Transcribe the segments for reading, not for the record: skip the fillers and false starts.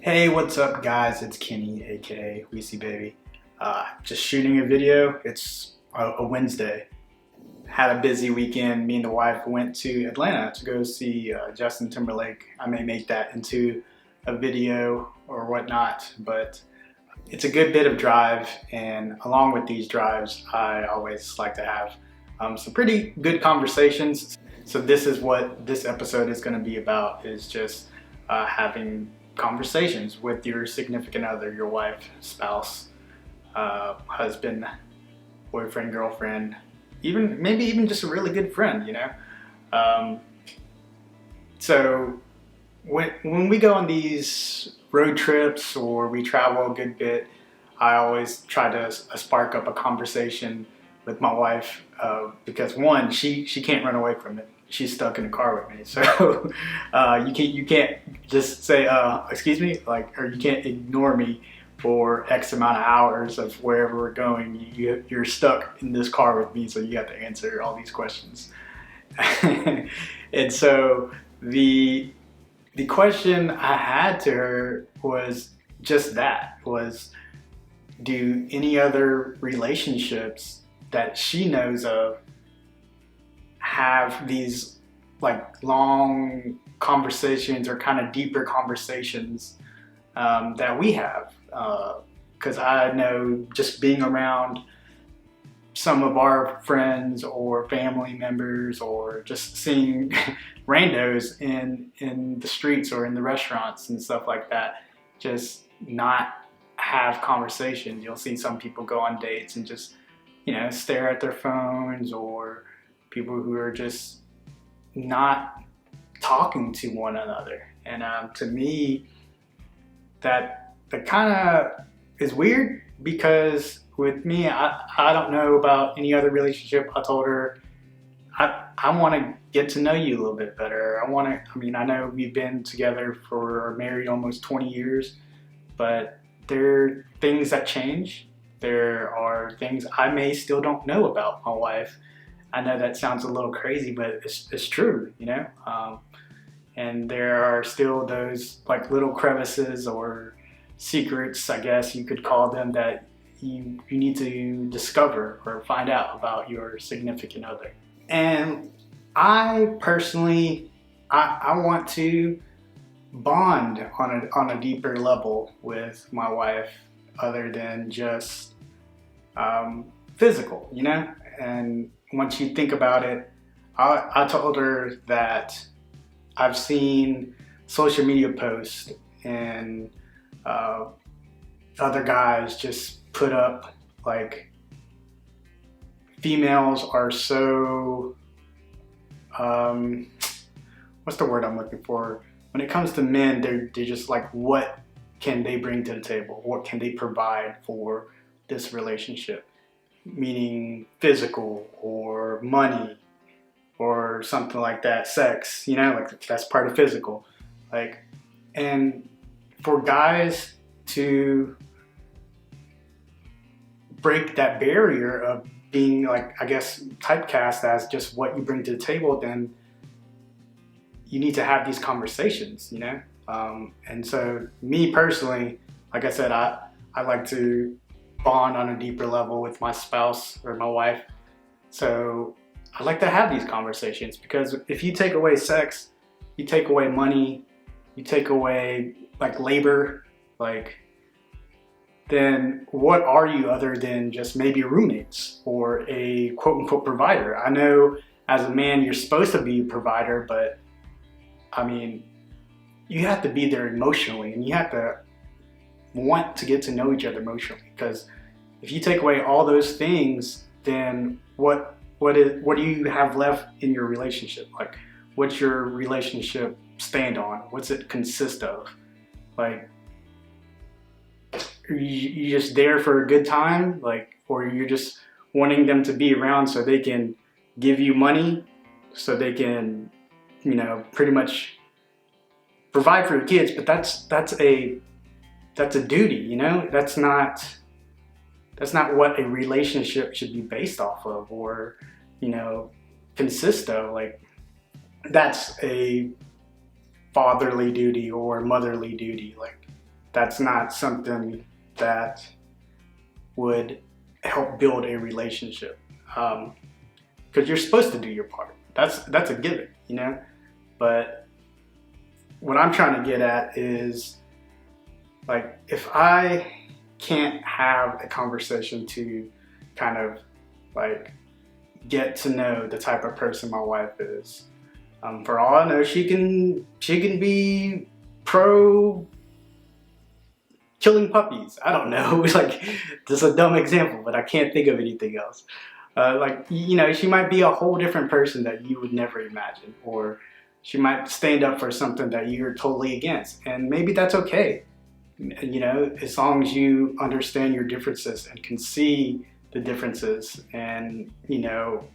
Hey, what's up guys? It's Kenny, aka Weezy Baby. Just shooting a video. It's a Wednesday. Had a busy weekend. Me and the wife went to Atlanta to go see Justin Timberlake. I may make that into a video or whatnot, but it's a good bit of drive, and along with these drives, I always like to have some pretty good conversations. So this is what this episode is going to be about, is just having conversations with your significant other, your wife, spouse, husband, boyfriend, girlfriend, maybe even just a really good friend, you know? So when we go on these road trips or we travel a good bit, I always try to spark up a conversation with my wife because one, she can't run away from it. She's stuck in the car with me, so you can't just say excuse me, or you can't ignore me for X amount of hours of wherever we're going. You're stuck in this car with me, so you have to answer all these questions. And so the question I had to her was just that, was, do any other relationships that she knows of have these like long conversations or kind of deeper conversations that we have? Because I know, just being around some of our friends or family members, or just seeing randos in the streets or in the restaurants and stuff like that, just not have conversations. You'll see some people go on dates and just, stare at their phones, or people who are just not talking to one another. And to me, that kind of is weird, because with me, I don't know about any other relationship. I told her, I want to get to know you a little bit better. I know we've been together or married almost 20 years, but there are things that change. There are things I may still don't know about my wife. I know that sounds a little crazy, but it's true, and there are still those like little crevices or secrets, I guess you could call them, that you need to discover or find out about your significant other. And I personally, I want to bond on a deeper level with my wife, other than just physical, And once you think about it, I told her that I've seen social media posts and other guys just put up like, females are so, what's the word I'm looking for? When it comes to men, they're just like, what can they bring to the table? What can they provide for this relationship? Meaning physical or money or something like that, sex, like that's part of physical. And for guys to break that barrier of being, like, I guess, typecast as just what you bring to the table, then you need to have these conversations, And so me personally, like I said, I like to bond on a deeper level with my spouse or my wife. So I like to have these conversations, because if you take away sex, you take away money, you take away like labor, then what are you other than just maybe roommates or a quote unquote provider? I know as a man you're supposed to be a provider, but you have to be there emotionally, and you have to want to get to know each other emotionally, because if you take away all those things, then what do you have left in your relationship? Like, what's your relationship stand on? What's it consist of? Like, are you just there for a good time, or you're just wanting them to be around so they can give you money, so they can, pretty much provide for your kids? But that's a duty, that's not what a relationship should be based off of, or consist of. Like, that's a fatherly duty or motherly duty. Like, that's not something that would help build a relationship. Because you're supposed to do your part. That's a given, you know? But what I'm trying to get at is, like, if I can't have a conversation to kind of like get to know the type of person my wife is, for all I know, she can be pro killing puppies. I don't know. Like, this is a dumb example, but I can't think of anything else. Like, you know, she might be a whole different person that you would never imagine, or she might stand up for something that you're totally against, and maybe that's okay. You know, as long as you understand your differences and can see the differences, and, you know,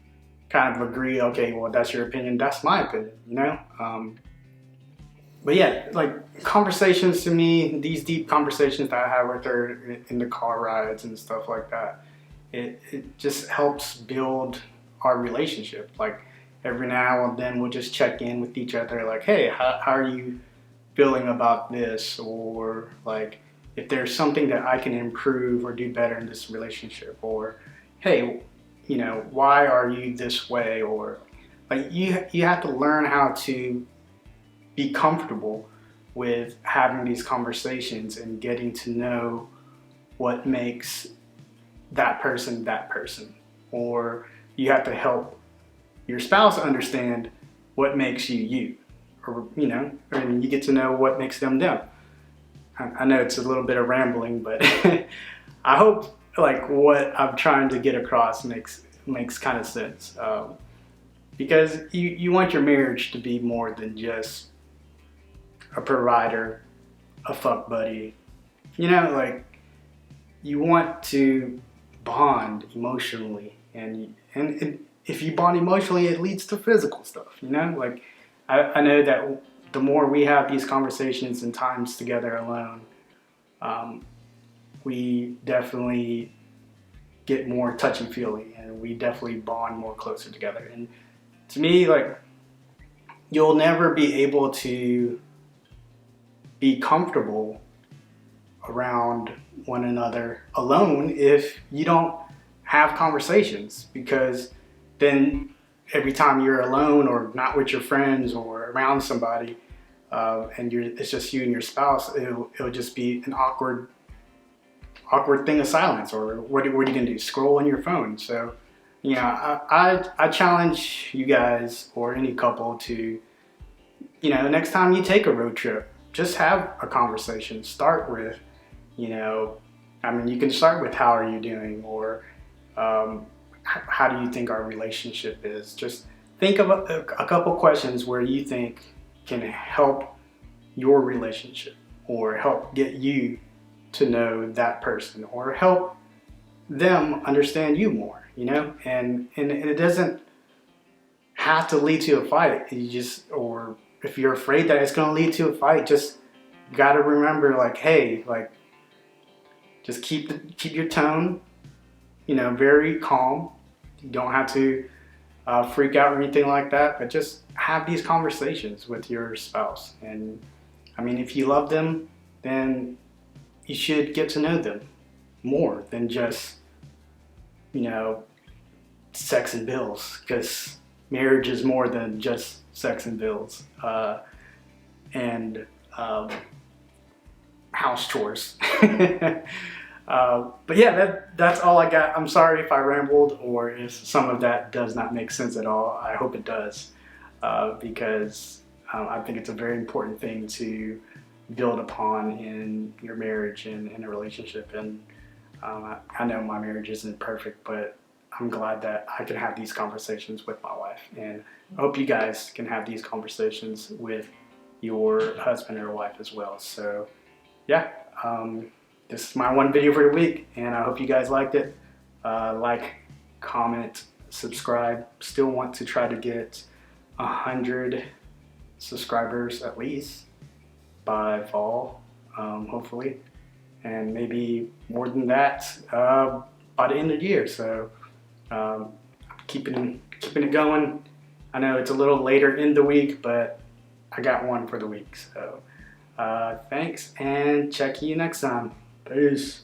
kind of agree, okay, well, that's your opinion, that's my opinion, you know? But yeah, like, conversations to me, these deep conversations that I have with her in the car rides and stuff like that, it just helps build our relationship. Like, every now and then we'll just check in with each other, like, hey, how are you feeling about this? Or, like, if there's something that I can improve or do better in this relationship, or, hey, you know, why are you this way? Or, like, you have to learn how to be comfortable with having these conversations and getting to know what makes that person, or you have to help your spouse understand what makes you you, or, you know, and you get to know what makes them them. I know it's a little bit of rambling, but I hope, like, what I'm trying to get across makes kind of sense, because you want your marriage to be more than just a provider, a fuck buddy, you know. Like, you want to bond emotionally, and if you bond emotionally, it leads to physical stuff, you know. Like, I know that the more we have these conversations and times together alone, we definitely get more touchy-feely, and we definitely bond more closer together. And to me, like, you'll never be able to be comfortable around one another alone if you don't have conversations, because then every time you're alone or not with your friends or around somebody, and it's just you and your spouse, it'll just be an awkward thing of silence. Or what are you gonna do? Scroll on your phone? So, you know, I challenge you guys, or any couple, to, you know, next time you take a road trip, just have a conversation. Start with, you know, I mean, you can start with, how are you doing? Or, how do you think our relationship is? Just think of a couple questions where you think can help your relationship, or help get you to know that person, or help them understand you more, you know? And it doesn't have to lead to a fight. You just, or if you're afraid that it's going to lead to a fight, just gotta remember, like, hey, like, just keep your tone, you know, very calm. You don't have to freak out or anything like that, but just have these conversations with your spouse. And I mean, if you love them, then you should get to know them more than just, you know, sex and bills, because marriage is more than just sex and bills, and house chores. But yeah, that's all I got. I'm sorry if I rambled, or if some of that does not make sense at all. I hope it does, because I think it's a very important thing to build upon in your marriage and in a relationship. And I know my marriage isn't perfect, but I'm glad that I can have these conversations with my wife, and I hope you guys can have these conversations with your husband or wife as well. So yeah, this is my one video for the week, and I hope you guys liked it. Like, comment, subscribe. Still want to try to get 100 subscribers at least by fall, hopefully, and maybe more than that by the end of the year. So keeping it going. I know it's a little later in the week, but I got one for the week. So Thanks, and check you next time. Peace.